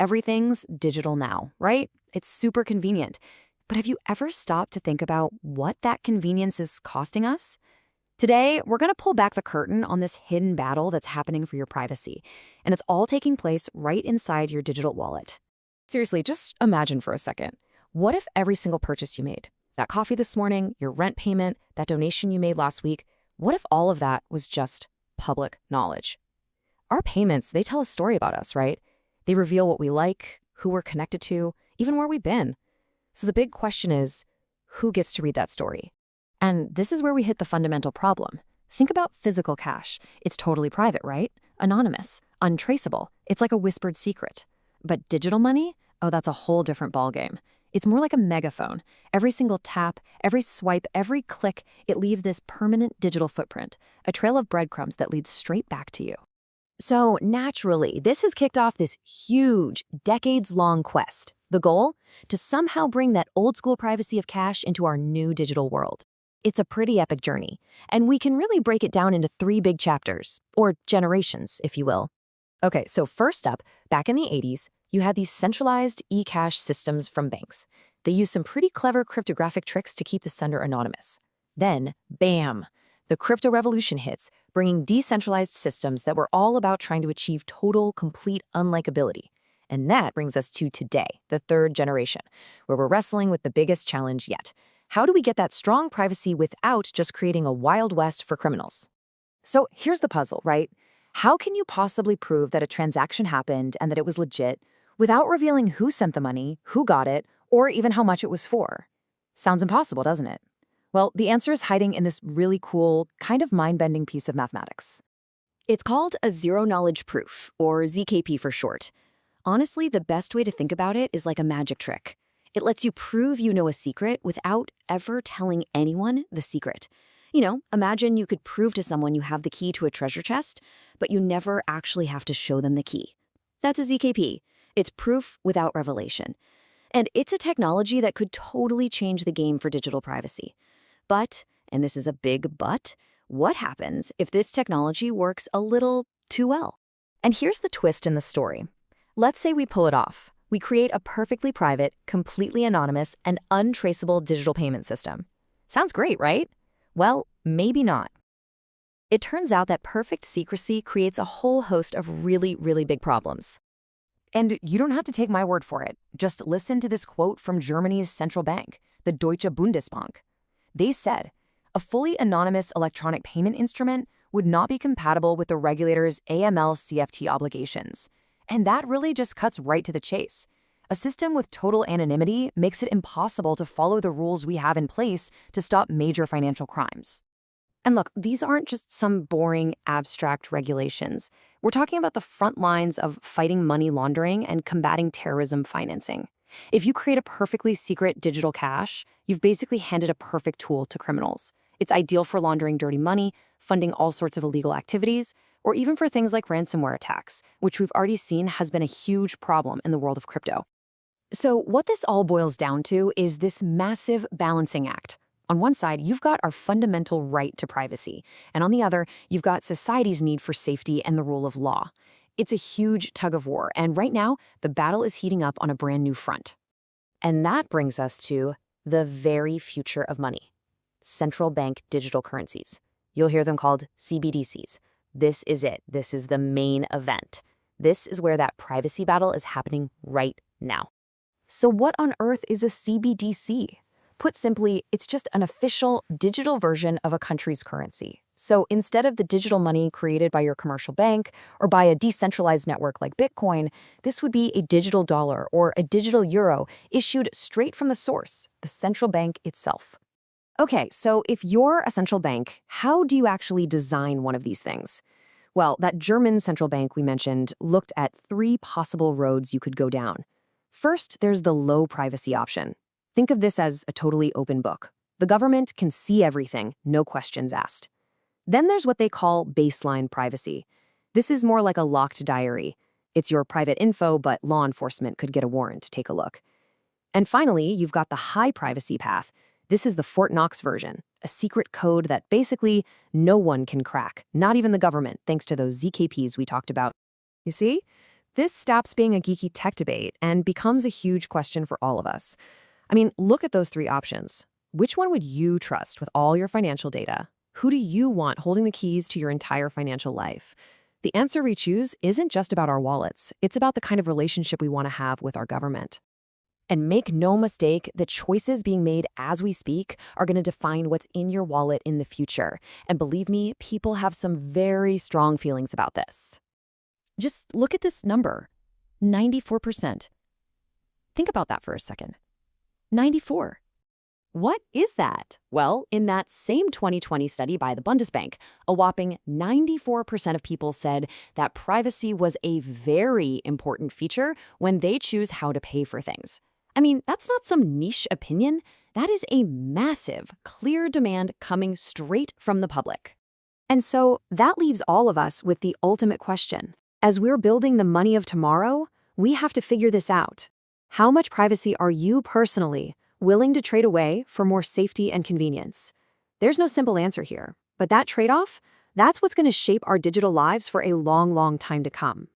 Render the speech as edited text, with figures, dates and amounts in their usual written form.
Everything's digital now, right? It's super convenient. But have you ever stopped to think about what that convenience is costing us? Today, we're going to pull back the curtain on this hidden battle that's happening for your privacy, and it's all taking place right inside your digital wallet. Seriously, just imagine for a second. What if every single purchase you made, that coffee this morning, your rent payment, that donation you made last week, what if all of that was just public knowledge? Our payments, they tell a story about us, right? They reveal what we like, who we're connected to, even where we've been. So the big question is, who gets to read that story? And this is where we hit the fundamental problem. Think about physical cash. It's totally private, right? Anonymous, untraceable. It's like a whispered secret. But digital money? Oh, that's a whole different ballgame. It's more like a megaphone. Every single tap, every swipe, every click, it leaves this permanent digital footprint, a trail of breadcrumbs that leads straight back to you. So naturally, this has kicked off this huge, decades-long quest. The goal? To somehow bring that old-school privacy of cash into our new digital world. It's a pretty epic journey, and we can really break it down into 3 big chapters, or generations, if you will. Okay, so first up, back in the 80s, you had these centralized e-cash systems from banks. They used some pretty clever cryptographic tricks to keep the sender anonymous. Then, bam! The crypto revolution hits, bringing decentralized systems that were all about trying to achieve total, complete unlikability. And that brings us to today, the 3rd generation, where we're wrestling with the biggest challenge yet. How do we get that strong privacy without just creating a Wild West for criminals? So here's the puzzle, right? How can you possibly prove that a transaction happened and that it was legit without revealing who sent the money, who got it, or even how much it was for? Sounds impossible, doesn't it? Well, the answer is hiding in this really cool, kind of mind-bending piece of mathematics. It's called a zero-knowledge proof, or ZKP for short. Honestly, the best way to think about it is like a magic trick. It lets you prove you know a secret without ever telling anyone the secret. You know, imagine you could prove to someone you have the key to a treasure chest, but you never actually have to show them the key. That's a ZKP. It's proof without revelation. And it's a technology that could totally change the game for digital privacy. But, and this is a big but, what happens if this technology works a little too well? And here's the twist in the story. Let's say we pull it off. We create a perfectly private, completely anonymous, and untraceable digital payment system. Sounds great, right? Well, maybe not. It turns out that perfect secrecy creates a whole host of really, really big problems. And you don't have to take my word for it. Just listen to this quote from Germany's central bank, the Deutsche Bundesbank. They said, a fully anonymous electronic payment instrument would not be compatible with the regulator's AML-CFT obligations. And that really just cuts right to the chase. A system with total anonymity makes it impossible to follow the rules we have in place to stop major financial crimes. And look, these aren't just some boring, abstract regulations. We're talking about the front lines of fighting money laundering and combating terrorism financing. If you create a perfectly secret digital cash, you've basically handed a perfect tool to criminals. It's ideal for laundering dirty money, funding all sorts of illegal activities, or even for things like ransomware attacks, which we've already seen has been a huge problem in the world of crypto. So what this all boils down to is this massive balancing act. On one side, you've got our fundamental right to privacy, and on the other, you've got society's need for safety and the rule of law. It's a huge tug of war, and right now, the battle is heating up on a brand new front. And that brings us to the very future of money. Central Bank Digital Currencies. You'll hear them called CBDCs. This is it. This is the main event. This is where that privacy battle is happening right now. So what on earth is a CBDC? Put simply, it's just an official digital version of a country's currency. So instead of the digital money created by your commercial bank or by a decentralized network like Bitcoin, this would be a digital dollar or a digital euro issued straight from the source, the central bank itself. Okay, so if you're a central bank, how do you actually design one of these things? Well, that German central bank we mentioned looked at 3 possible roads you could go down. First, there's the low privacy option. Think of this as a totally open book. The government can see everything, no questions asked. Then there's what they call baseline privacy. This is more like a locked diary. It's your private info, but law enforcement could get a warrant to take a look. And finally, you've got the high privacy path. This is the Fort Knox version, a secret code that basically no one can crack, not even the government, thanks to those ZKPs we talked about. You see? This stops being a geeky tech debate and becomes a huge question for all of us. I mean, look at those three options. Which one would you trust with all your financial data? Who do you want holding the keys to your entire financial life? The answer we choose isn't just about our wallets. It's about the kind of relationship we want to have with our government. And make no mistake, the choices being made as we speak are going to define what's in your wallet in the future. And believe me, people have some very strong feelings about this. Just look at this number, 94%. Think about that for a second. 94. What is that? Well, in that same 2020 study by the Bundesbank, a whopping 94% of people said that privacy was a very important feature when they choose how to pay for things. I mean, that's not some niche opinion. That is a massive, clear demand coming straight from the public. And so that leaves all of us with the ultimate question. As we're building the money of tomorrow, we have to figure this out. How much privacy are you personally willing to trade away for more safety and convenience? There's no simple answer here, but that trade-off, that's what's going to shape our digital lives for a long, long time to come.